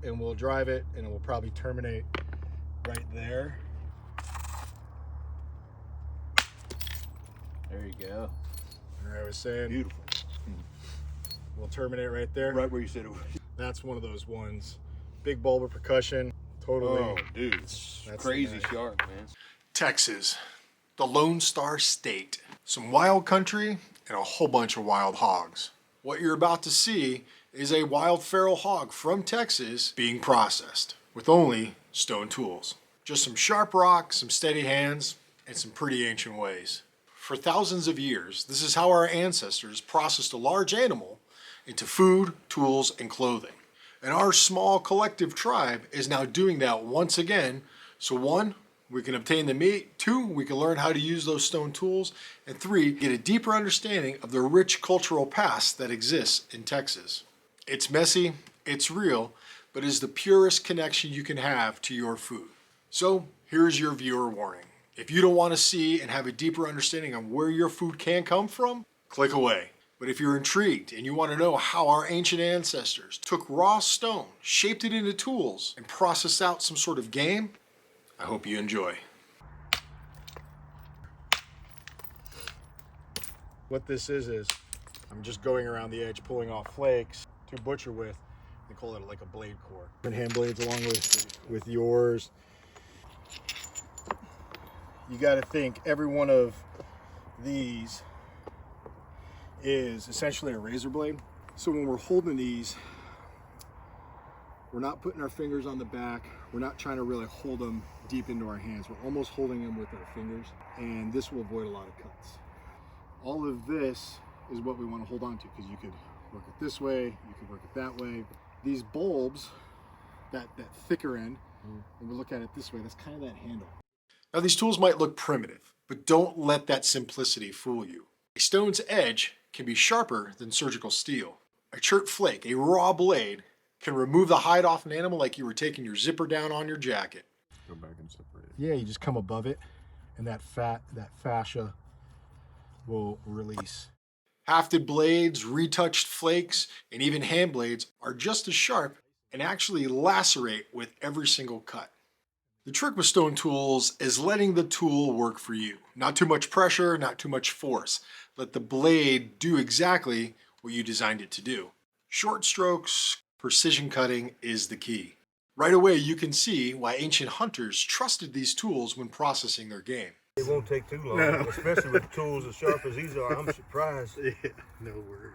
and we'll drive it, and it will probably terminate right there. There you go. And I was saying, Beautiful. We'll terminate right there. Right where you said it was. That's one of those ones. Big bulb of percussion. Totally. Oh, dude. That's crazy sharp, man. Texas, the Lone Star State. Some wild country and a whole bunch of wild hogs. What you're about to see is a wild feral hog from Texas being processed with only stone tools. Just some sharp rocks, some steady hands, and some pretty ancient ways. For thousands of years, this is how our ancestors processed a large animal into food, tools, and clothing. And our small collective tribe is now doing that once again. So 1, we can obtain the meat. 2, we can learn how to use those stone tools. And 3, get a deeper understanding of the rich cultural past that exists in Texas. It's messy, it's real, but is the purest connection you can have to your food. So here's your viewer warning. If you don't want to see and have a deeper understanding on where your food can come from, click away. But if you're intrigued and you want to know how our ancient ancestors took raw stone, shaped it into tools, and processed out some sort of game, I hope you enjoy. What this is I'm just going around the edge, pulling off flakes to butcher with. They call it like a blade core. And hand blades along with yours. You got to think every one of these is essentially a razor blade. So when we're holding these, we're not putting our fingers on the back. We're not trying to really hold them deep into our hands. We're almost holding them with our fingers, and this will avoid a lot of cuts. All of this is what we want to hold on to, because you could work it this way, you could work it that way. These bulbs, that thicker end, when we look at it this way, that's kind of that handle. Now these tools might look primitive, but don't let that simplicity fool you. A stone's edge can be sharper than surgical steel. A chert flake, a raw blade, can remove the hide off an animal like you were taking your zipper down on your jacket. Go back and separate it. Yeah, you just come above it, and that fascia will release. Hafted blades, retouched flakes, and even hand blades are just as sharp and actually lacerate with every single cut. The trick with stone tools is letting the tool work for you. Not too much pressure, not too much force. Let the blade do exactly what you designed it to do. Short strokes, precision cutting is the key. Right away you can see why ancient hunters trusted these tools when processing their game. It won't take too long, especially with tools as sharp as these are. I'm surprised. Yeah, no worries.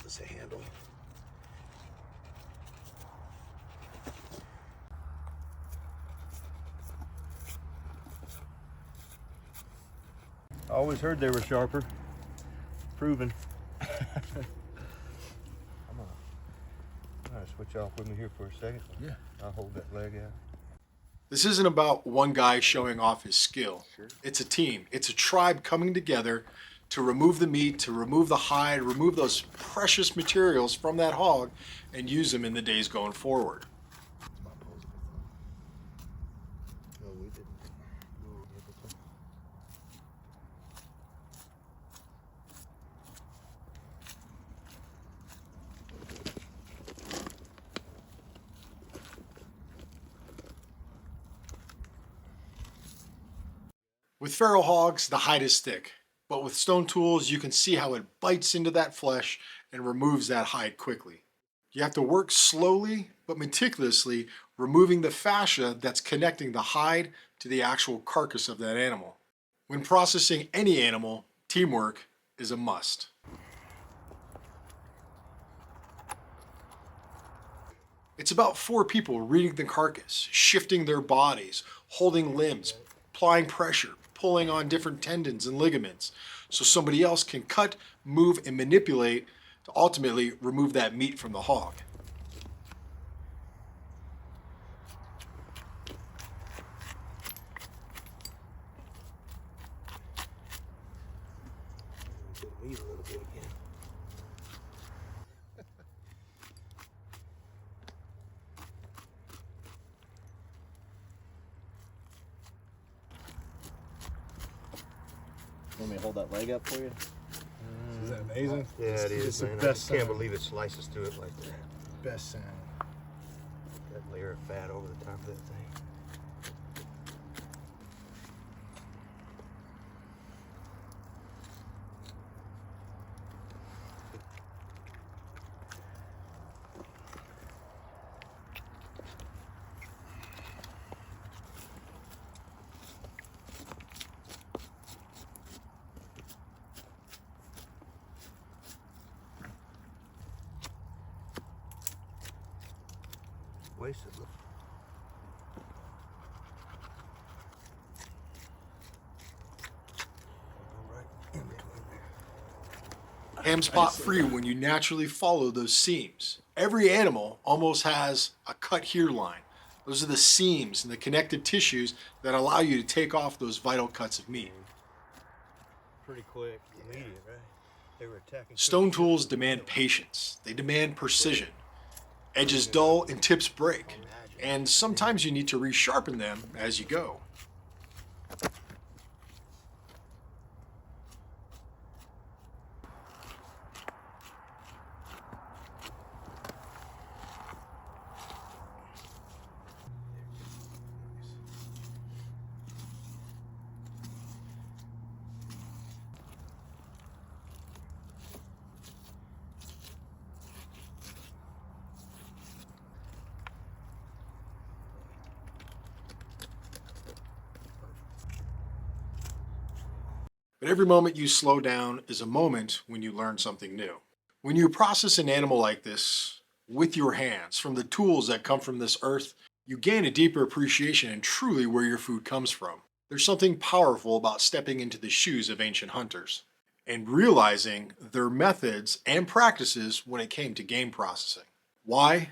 This a handle. I always heard they were sharper. Proven. I'm gonna switch off with me here for a second. Yeah. I'll hold that leg out. This isn't about one guy showing off his skill. Sure. It's a team. It's a tribe coming together to remove the meat, to remove the hide, remove those precious materials from that hog, and use them in the days going forward. With feral hogs, the hide is thick, but with stone tools, you can see how it bites into that flesh and removes that hide quickly. You have to work slowly but meticulously, removing the fascia that's connecting the hide to the actual carcass of that animal. When processing any animal, teamwork is a must. It's about 4 people reading the carcass, shifting their bodies, holding limbs, applying pressure, pulling on different tendons and ligaments, so somebody else can cut, move, and manipulate to ultimately remove that meat from the hog. Want me to hold that leg up for you? Is that amazing? Yeah, it It's is, the man. I best just can't sound. believe it slices through it like that. Best sound. That layer of fat over the top of that thing. Wasted. Look. Right in between there. Ham spot free when you naturally follow those seams. Every animal almost has a cut here line. Those are the seams and the connective tissues that allow you to take off those vital cuts of meat. Pretty quick, immediate, right? They were attacking. Stone tools demand patience. They demand precision. Edges dull and tips break. And sometimes you need to resharpen them as you go. But every moment you slow down is a moment when you learn something new. When you process an animal like this with your hands, from the tools that come from this earth, you gain a deeper appreciation and truly where your food comes from. There's something powerful about stepping into the shoes of ancient hunters and realizing their methods and practices when it came to game processing. Why?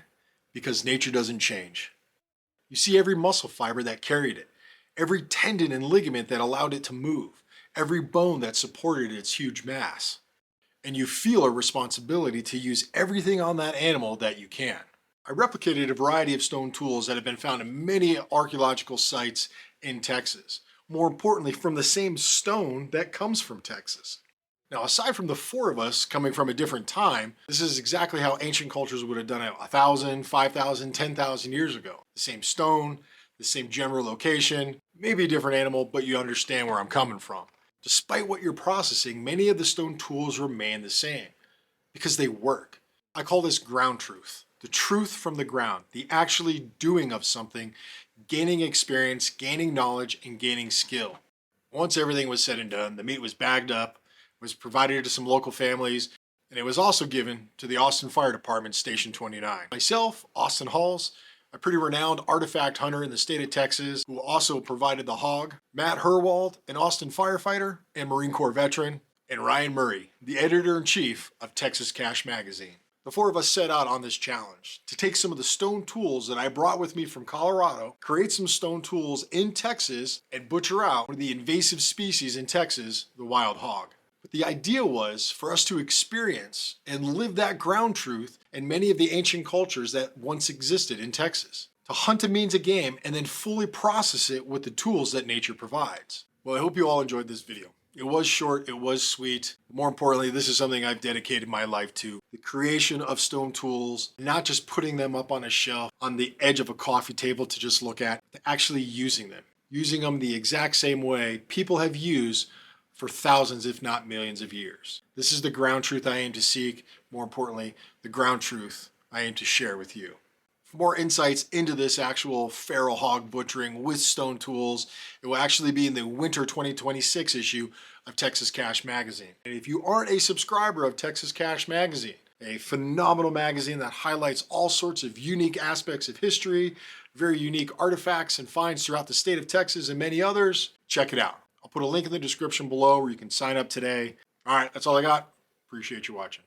Because nature doesn't change. You see every muscle fiber that carried it, every tendon and ligament that allowed it to move, every bone that supported its huge mass. And you feel a responsibility to use everything on that animal that you can. I replicated a variety of stone tools that have been found in many archaeological sites in Texas. More importantly, from the same stone that comes from Texas. Now, aside from the four of us coming from a different time, this is exactly how ancient cultures would have done it 1,000, 5,000, 10,000 years ago. The same stone, the same general location, maybe a different animal, but you understand where I'm coming from. Despite what you're processing, many of the stone tools remain the same because they work. I call this ground truth. The truth from the ground, the actually doing of something, gaining experience, gaining knowledge, and gaining skill. Once everything was said and done, the meat was bagged up, was provided to some local families, and it was also given to the Austin Fire Department Station 29. Myself, Austin Halls, a pretty renowned artifact hunter in the state of Texas who also provided the hog, Matt Herwald, an Austin firefighter and Marine Corps veteran, and Ryan Murray, the editor-in-chief of Texas Cache magazine. The four of us set out on this challenge to take some of the stone tools that I brought with me from Colorado, create some stone tools in Texas, and butcher out one of the invasive species in Texas, the wild hog. But the idea was for us to experience and live that ground truth in many of the ancient cultures that once existed in Texas. To hunt a means of game and then fully process it with the tools that nature provides. Well, I hope you all enjoyed this video. It was short, it was sweet. More importantly, this is something I've dedicated my life to. The creation of stone tools, not just putting them up on a shelf on the edge of a coffee table to just look at, but actually using them. Using them the exact same way people have used for thousands, if not millions of years. This is the ground truth I aim to seek. More importantly, the ground truth I aim to share with you. For more insights into this actual feral hog butchering with stone tools, it will actually be in the winter 2026 issue of Texas Cache magazine. And if you aren't a subscriber of Texas Cache magazine, a phenomenal magazine that highlights all sorts of unique aspects of history, very unique artifacts and finds throughout the state of Texas and many others, check it out. I'll put a link in the description below where you can sign up today. All right, that's all I got. Appreciate you watching.